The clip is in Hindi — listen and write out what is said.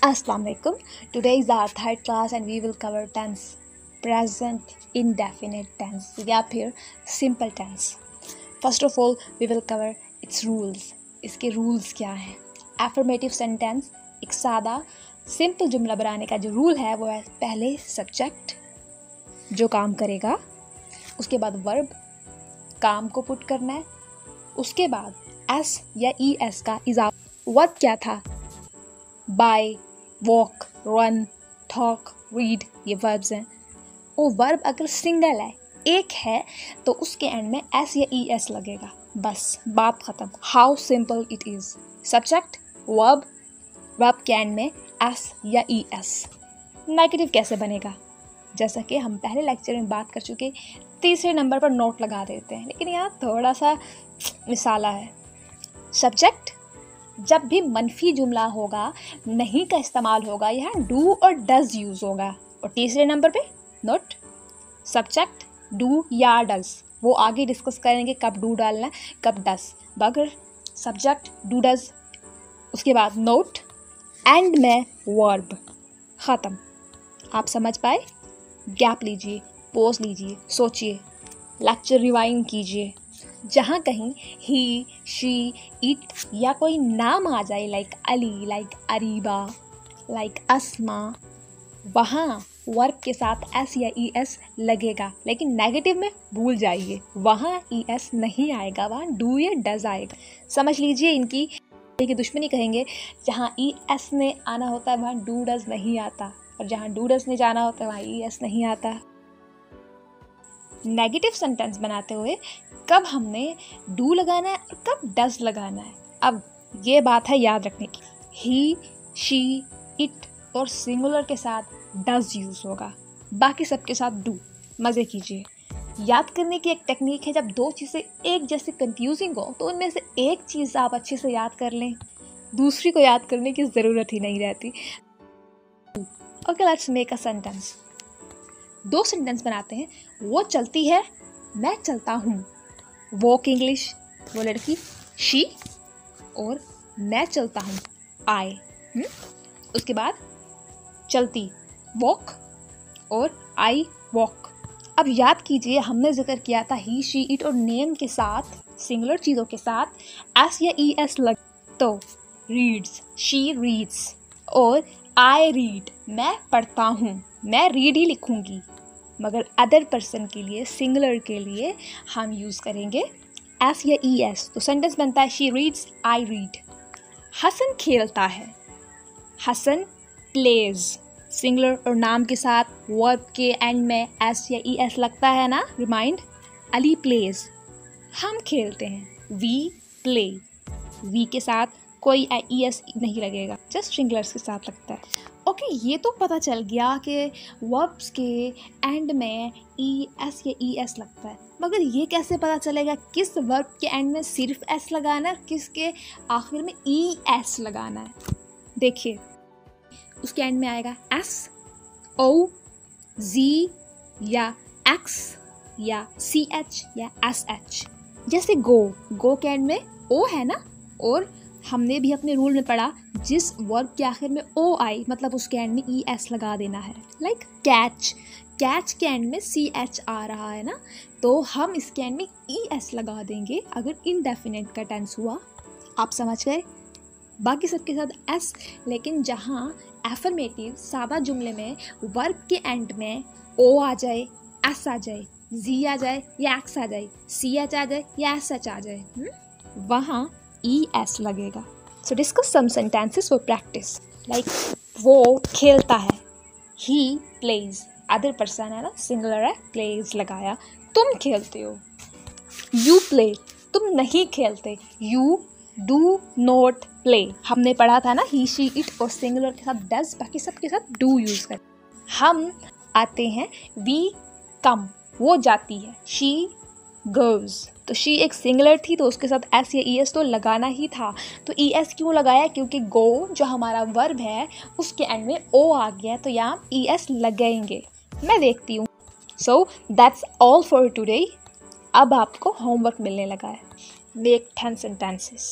Assalamu alaikum. Today is our third class and we will cover tense. Present indefinite tense या फिर simple tense. First of all, we will cover its rules. इसके rules क्या हैं? Affirmative sentence एक सादा simple जुमला बनाने का जो rule है वो है पहले subject जो काम करेगा, उसके बाद verb काम को put करना है, उसके बाद s या es का इजाफा वर्ब क्या था? Buy, walk, run, talk, read ये वर्ब्स हैं। वो वर्ब अगर सिंगल है, एक है, तो उसके एंड में एस या ई एस लगेगा, बस बात ख़त्म। How simple it is. Subject verb, verb के एंड में एस या ई एस। नेगेटिव कैसे बनेगा? जैसा कि हम पहले लेक्चर में बात कर चुके, तीसरे नंबर पर नोट लगा देते हैं, लेकिन यहाँ थोड़ा सा मिसाला है। सब्जेक्ट जब भी मनफी जुमला होगा, नहीं का इस्तेमाल होगा, यहाँ डू और डज यूज़ होगा। और तीसरे नंबर पे नोट सब्जेक्ट डू या डज, वो आगे डिस्कस करेंगे कब डू डालना है कब डज। अगर सब्जेक्ट डू डज, उसके बाद नोट, एंड में वर्ब, ख़त्म। आप समझ पाए? गैप लीजिए, पॉज लीजिए, सोचिए, लेक्चर रिवाइंड कीजिए। जहाँ कहीं ही, शी, इट या कोई नाम आ जाए like Ali, like Ariba, like Asma, वहाँ वर्ब के साथ एस या ई एस लगेगा। लेकिन नेगेटिव में भूल जाइए, वहाँ ई एस नहीं आएगा, वहाँ डू या डज आएगा। समझ लीजिए इनकी दुश्मनी कहेंगे। जहाँ ई एस ने आना होता है वहाँ डू डज नहीं आता, और जहाँ डू डज ने जाना होता है वहाँ ई एस नहीं आता। नेगेटिव सेंटेंस बनाते हुए कब हमने डू लगाना है और कब डज लगाना है, अब ये बात है याद रखने की। ही, शी, इट और सिंगुलर के साथ डज यूज़ होगा, बाकी सबके साथ डू। मज़े कीजिए। याद करने की एक टेक्निक है, जब दो चीज़ें एक जैसे कंफ्यूजिंग हो तो उनमें से एक चीज़ आप अच्छे से याद कर लें, दूसरी को याद करने की ज़रूरत ही नहीं रहती। Okay, let's make a sentence. दो सेंटेंस बनाते हैं। वो चलती है, मैं चलता हूँ। वॉक इंग्लिश, वो लड़की शी, और मैं चलता हूँ आई। उसके बाद चलती वॉक और आई वॉक। अब याद कीजिए, हमने जिक्र किया था ही, शी, इट और नेम के साथ, सिंगुलर चीज़ों के साथ एस या ई एस लग, तो रीड्स, शी रीड्स, और आई रीड, मैं पढ़ता हूँ। मैं रीड ही लिखूँगी, मगर अदर पर्सन के लिए, सिंगुलर के लिए हम यूज़ करेंगे एस या ई एस। तो सेंटेंस बनता है she reads, I read. Hasan खेलता है, हसन प्लेज, सिंगुलर और नाम के साथ वर्ब के एंड में एस या ई एस लगता है ना, रिमाइंड। अली प्लेज, हम खेलते हैं, वी प्ले, वी के साथ कोई ई एस नहीं लगेगा, जस्ट सिंगुलर्स के साथ लगता है। ओके, ये तो पता चल गया कि वर्ब्स के एंड में ई एस या ई एस लगता है, मगर ये कैसे पता चलेगा किस वर्ब के एंड में सिर्फ एस लगाना है, किसके आखिर में ई एस लगाना है? देखिए, उसके एंड में आएगा एस, ओ, जी या एक्स या सी एच या एस एच। जैसे गो, गो के एंड में ओ है ना, और हमने भी अपने रूल में पढ़ा, जिस वर्ब के आखिर में ओ आई मतलब उसके एंड में ई एस लगा देना है। लाइक कैच, कैच के एंड में सी एच आ रहा है ना, तो हम इसके एंड में ई एस लगा देंगे अगर इनडेफिनेट का टेंस हुआ। आप समझ गए? बाकी सबके साथ एस, लेकिन जहाँ एफर्मेटिव सादा जुमले में वर्ब के एंड में ओ आ जाए, एस आ जाए, जी आ जाए या एक्स आ जाए, सी एच आ जाए या एस एच आ जाए, वहाँ ई एस लगेगा। So discuss some sentences for practice. Like वो खेलता है, ही प्लेज, अदर पर्सन है ना, सिंगुलर है, प्लेज लगाया। तुम खेलते हो, यू प्ले, तुम नहीं खेलते, यू डू नॉट प्ले। हमने पढ़ा था ना, ही, शी, इट और सिंगुलर के साथ डज, बाकी सबके साथ डू यूज कर। हम आते हैं, वी कम, वो जाती है, शी गोज, तो शी एक सिंगुलर थी तो उसके साथ एस या ई एस तो लगाना ही था। तो ई एस क्यों लगाया? क्योंकि गो जो हमारा वर्ब है उसके एंड में ओ आ गया, तो यहाँ ई एस लगाएंगे। मैं देखती हूँ। So that's all for today. अब आपको होमवर्क मिलने लगा है। Make 10 sentences।